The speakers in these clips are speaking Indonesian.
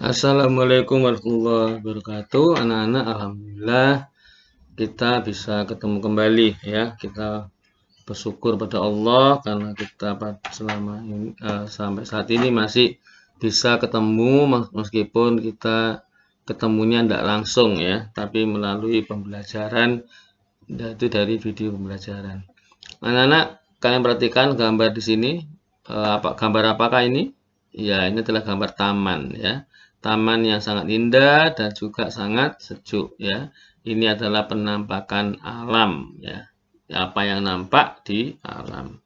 Assalamualaikum warahmatullahi wabarakatuh. Anak-anak, alhamdulillah kita bisa ketemu kembali ya. Kita bersyukur pada Allah karena kita selama ini sampai saat ini masih bisa ketemu meskipun kita ketemunya tidak langsung ya, tapi melalui pembelajaran itu dari video pembelajaran. Anak-anak, kalian perhatikan gambar di sini. Gambar apakah ini? Ya, ini adalah gambar taman ya. Taman yang sangat indah dan juga sangat sejuk ya. Ini adalah penampakan alam ya. Apa yang nampak di alam.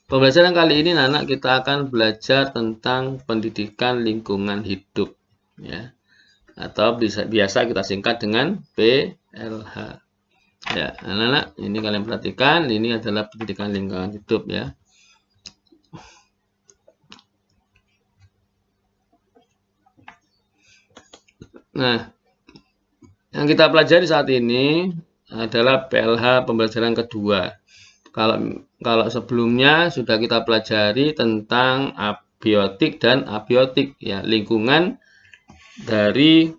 Pembelajaran kali ini anak kita akan belajar tentang pendidikan lingkungan hidup ya. Atau biasa kita singkat dengan PLH. Ya, anak-anak, ini kalian perhatikan, ini adalah pendidikan lingkungan hidup ya. Nah, yang kita pelajari saat ini adalah PLH pembelajaran kedua. Kalau sebelumnya sudah kita pelajari tentang abiotik dan abiotik ya, lingkungan dari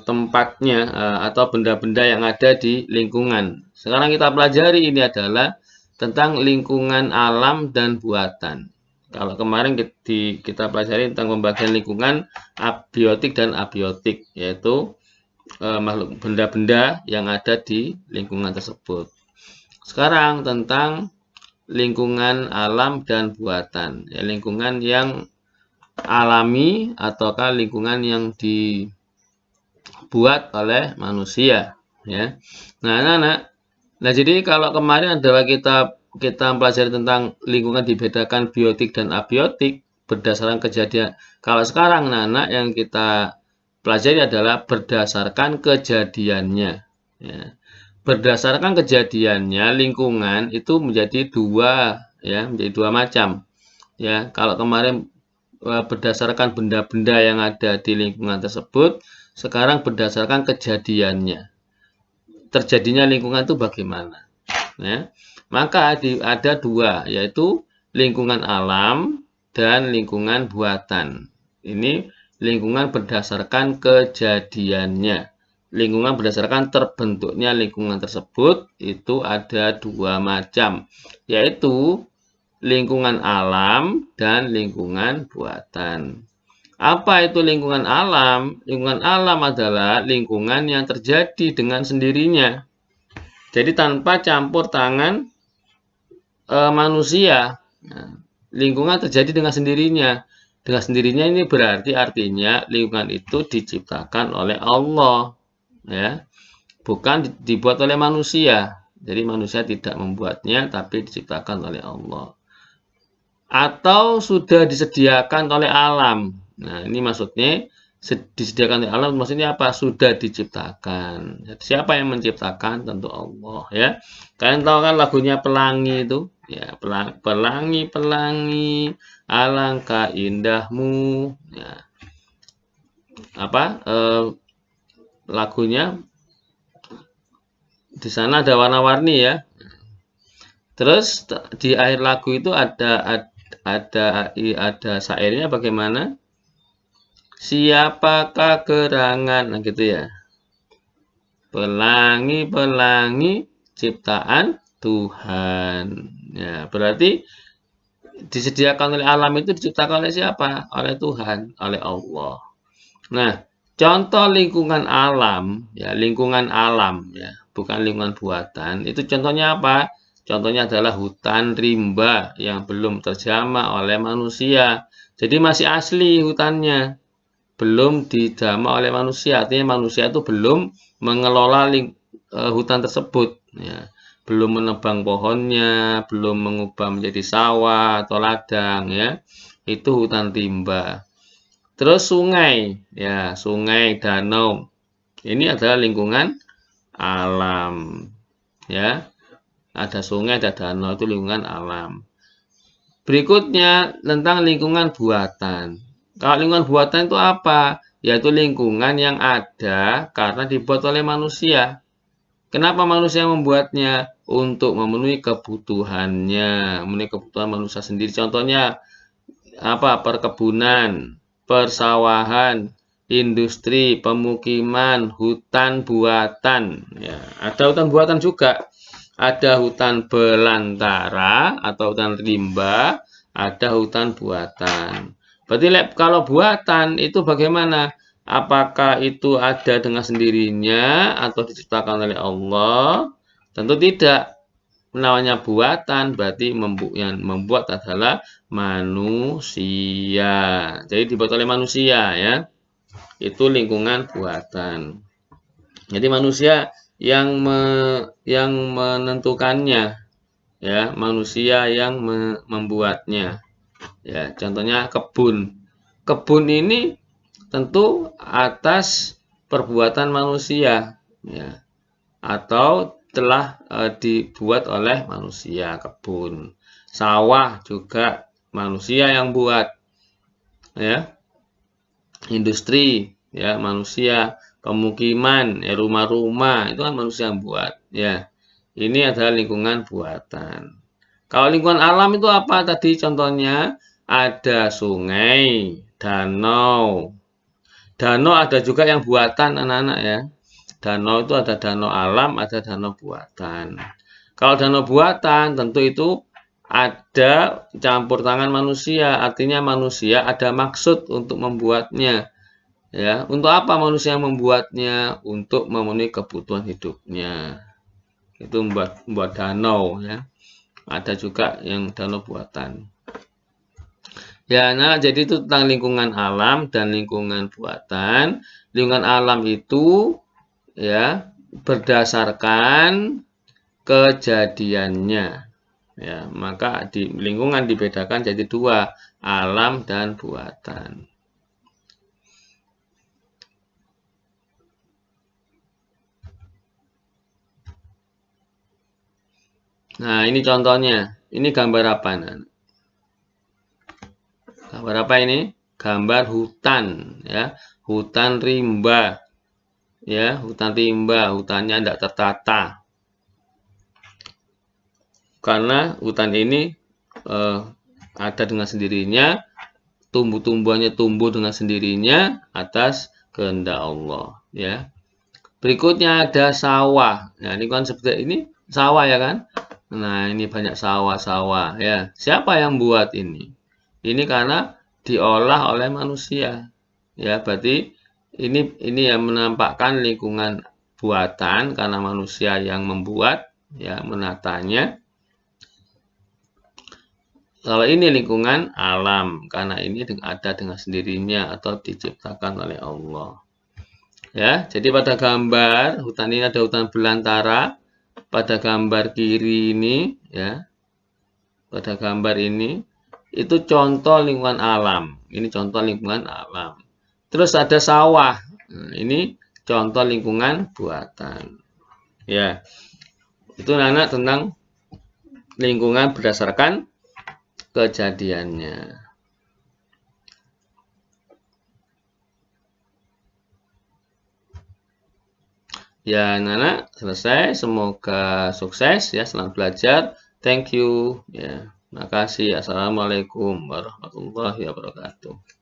tempatnya atau benda-benda yang ada di lingkungan. Sekarang kita pelajari ini adalah tentang lingkungan alam dan buatan. Kalau kemarin kita pelajari tentang pembagian lingkungan abiotik dan abiotik, yaitu makhluk benda-benda yang ada di lingkungan tersebut. Sekarang tentang lingkungan alam dan buatan, ya, lingkungan yang alami ataukah lingkungan yang dibuat oleh manusia, ya. Nah, anak-anak, jadi kalau kemarin adalah kita pelajari tentang lingkungan dibedakan biotik dan abiotik berdasarkan kejadian. Kalau sekarang anak-anak yang kita pelajari adalah berdasarkan kejadiannya. Ya. Berdasarkan kejadiannya, lingkungan itu menjadi menjadi dua macam. Ya, kalau kemarin berdasarkan benda-benda yang ada di lingkungan tersebut, sekarang berdasarkan kejadiannya. Terjadinya lingkungan itu bagaimana? Ya. Maka ada dua, yaitu lingkungan alam dan lingkungan buatan. Ini lingkungan berdasarkan kejadiannya. Lingkungan berdasarkan terbentuknya lingkungan tersebut itu ada dua macam, yaitu lingkungan alam dan lingkungan buatan. Apa itu lingkungan alam? Lingkungan alam adalah lingkungan yang terjadi dengan sendirinya. Jadi tanpa campur tangan manusia. Nah, lingkungan terjadi dengan sendirinya. Dengan sendirinya ini berarti artinya lingkungan itu diciptakan oleh Allah, ya, bukan dibuat oleh manusia. Jadi manusia tidak membuatnya, tapi diciptakan oleh Allah. Atau sudah disediakan oleh alam. Nah, ini maksudnya disediakan oleh alam maksudnya apa? Sudah diciptakan. Siapa yang menciptakan? Tentu Allah ya. Kalian tahu kan lagunya Pelangi itu? Ya, pelangi, pelangi, alangkah indahmu. Ya. Lagunya di sana ada warna-warni ya. Terus di akhir lagu itu ada syairnya bagaimana? Siapakah gerangan? Nah, gitu ya. Pelangi, pelangi, ciptaan Tuhan. Ya, berarti disediakan oleh alam itu diciptakan oleh siapa? Oleh Tuhan, oleh Allah. Nah, contoh lingkungan alam, ya, bukan lingkungan buatan. Itu contohnya apa? Contohnya adalah hutan rimba yang belum terjamah oleh manusia. Jadi masih asli hutannya. Belum dijamah oleh manusia, artinya manusia itu belum mengelola hutan tersebut, ya. Belum menebang pohonnya, belum mengubah menjadi sawah atau ladang, ya. Itu hutan rimba. Terus sungai, ya, sungai, danau. Ini adalah lingkungan alam, ya. Ada sungai, ada danau, itu lingkungan alam. Berikutnya tentang lingkungan buatan. Kalau lingkungan buatan itu apa? Yaitu lingkungan yang ada karena dibuat oleh manusia. Kenapa manusia membuatnya? Untuk memenuhi kebutuhannya, memenuhi kebutuhan manusia sendiri. Contohnya apa? Perkebunan, persawahan, industri, pemukiman, hutan buatan. Ya, ada hutan buatan juga. Ada hutan belantara atau hutan rimba, ada hutan buatan. Berarti kalau buatan itu bagaimana? Apakah itu ada dengan sendirinya atau diciptakan oleh Allah? Tentu tidak. Namanya buatan berarti yang membuat adalah manusia. Jadi dibuat oleh manusia ya. Itu lingkungan buatan. Jadi manusia yang menentukannya ya, manusia yang membuatnya. Ya, contohnya kebun. Kebun ini tentu atas perbuatan manusia ya, atau telah dibuat oleh manusia kebun. Sawah juga manusia yang buat ya. Industri ya manusia, pemukiman ya, rumah-rumah itu kan manusia yang buat ya. Ini adalah lingkungan buatan. Kalau lingkungan alam itu apa tadi contohnya? Ada sungai, danau. Danau ada juga yang buatan anak-anak ya. Danau itu ada danau alam, ada danau buatan. Kalau danau buatan tentu itu ada campur tangan manusia, artinya manusia ada maksud untuk membuatnya. Ya, untuk apa manusia membuatnya? Untuk memenuhi kebutuhan hidupnya. Itu membuat danau ya. Ada juga yang danau buatan. Ya, nah jadi itu tentang lingkungan alam dan lingkungan buatan. Lingkungan alam itu ya berdasarkan kejadiannya. Ya, maka di lingkungan dibedakan jadi dua, alam dan buatan. Nah, ini contohnya. Ini gambar apa? Gambar apa ini? Gambar hutan ya. Hutan rimba. Ya, hutan rimba, hutannya tidak tertata. Karena hutan ini ada dengan sendirinya, tumbuh-tumbuhannya tumbuh dengan sendirinya atas kehendak Allah ya. Berikutnya ada sawah. Nah, ini kan seperti ini sawah ya kan? Nah, ini banyak sawah-sawah ya. Siapa yang buat ini? Ini karena diolah oleh manusia. Ya, berarti ini yang menampakkan lingkungan buatan karena manusia yang membuat ya, menatanya. Kalau ini lingkungan alam karena ini ada dengan sendirinya atau diciptakan oleh Allah. Ya, jadi pada gambar hutan ini ada hutan belantara. Pada gambar kiri ini ya, pada gambar ini itu contoh lingkungan alam. Ini contoh lingkungan alam. Terus ada sawah. Nah, ini contoh lingkungan buatan. Ya, itu anak tentang lingkungan berdasarkan kejadiannya. Ya, anak selesai. Semoga sukses ya, selamat belajar. Thank you ya. Terima kasih. Assalamualaikum warahmatullahi wabarakatuh.